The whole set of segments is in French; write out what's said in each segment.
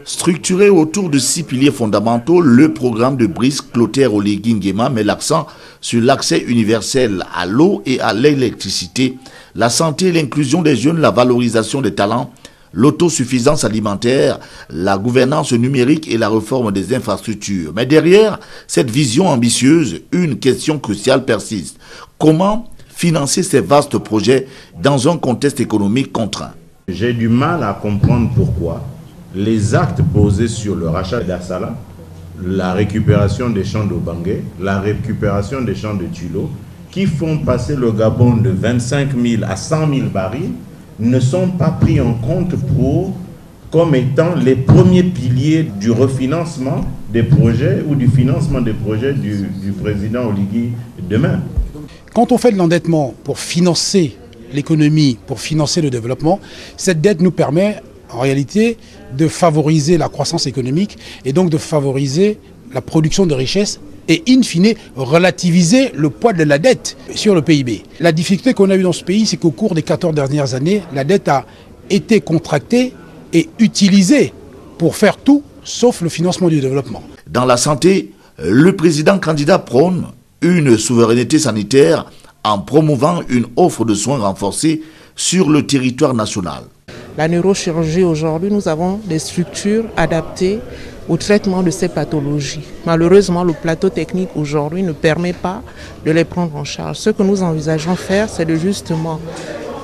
Structuré autour de 6 piliers fondamentaux, le programme de Brice Clotaire Oligui Nguema met l'accent sur l'accès universel à l'eau et à l'électricité, la santé et l'inclusion des jeunes, la valorisation des talents, l'autosuffisance alimentaire, la gouvernance numérique et la réforme des infrastructures. Mais derrière cette vision ambitieuse, une question cruciale persiste. Comment financer ces vastes projets dans un contexte économique contraint? J'ai du mal à comprendre pourquoi les actes posés sur le rachat d'Assala, la récupération des champs d'Obangué, la récupération des champs de Tulo, qui font passer le Gabon de 25 000 à 100 000 barils, ne sont pas pris en compte comme étant les premiers piliers du refinancement des projets ou du financement des projets du président Oligui demain. Quand on fait de l'endettement pour financer l'économie, pour financer le développement, cette dette nous permet en réalité de favoriser la croissance économique et donc de favoriser la production de richesses et in fine relativiser le poids de la dette sur le PIB. La difficulté qu'on a eue dans ce pays, c'est qu'au cours des 14 dernières années, la dette a été contractée et utilisée pour faire tout sauf le financement du développement. Dans la santé, le président candidat prône une souveraineté sanitaire en promouvant une offre de soins renforcée sur le territoire national. La neurochirurgie aujourd'hui, nous avons des structures adaptées au traitement de ces pathologies. Malheureusement, le plateau technique aujourd'hui ne permet pas de les prendre en charge. Ce que nous envisageons faire, c'est de justement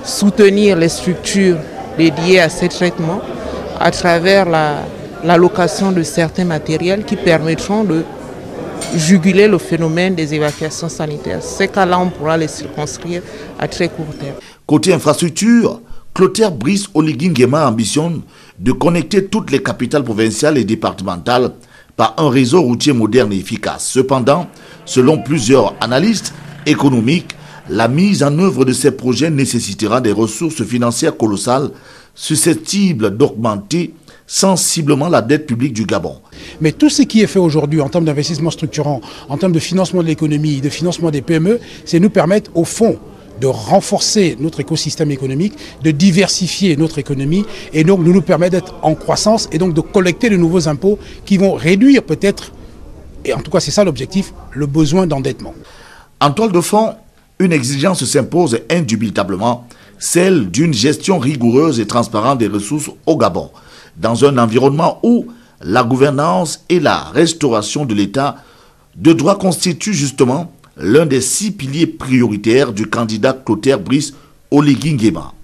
soutenir les structures dédiées à ces traitements à travers l'allocation de certains matériels qui permettront de juguler le phénomène des évacuations sanitaires. Ces cas-là, on pourra les circonscrire à très court terme. Côté infrastructure, Clotaire Brice Oligui Nguema ambitionne de connecter toutes les capitales provinciales et départementales par un réseau routier moderne et efficace. Cependant, selon plusieurs analystes économiques, la mise en œuvre de ces projets nécessitera des ressources financières colossales susceptibles d'augmenter sensiblement la dette publique du Gabon. Mais tout ce qui est fait aujourd'hui en termes d'investissement structurant, en termes de financement de l'économie, de financement des PME, c'est nous permettre au fond de renforcer notre écosystème économique, de diversifier notre économie et donc de nous permettre d'être en croissance et donc de collecter de nouveaux impôts qui vont réduire peut-être, et en tout cas c'est ça l'objectif, le besoin d'endettement. En toile de fond, une exigence s'impose indubitablement, celle d'une gestion rigoureuse et transparente des ressources au Gabon, dans un environnement où la gouvernance et la restauration de l'État de droit constituent justement l'un des 6 piliers prioritaires du candidat Clotaire Brice Oligui Nguema.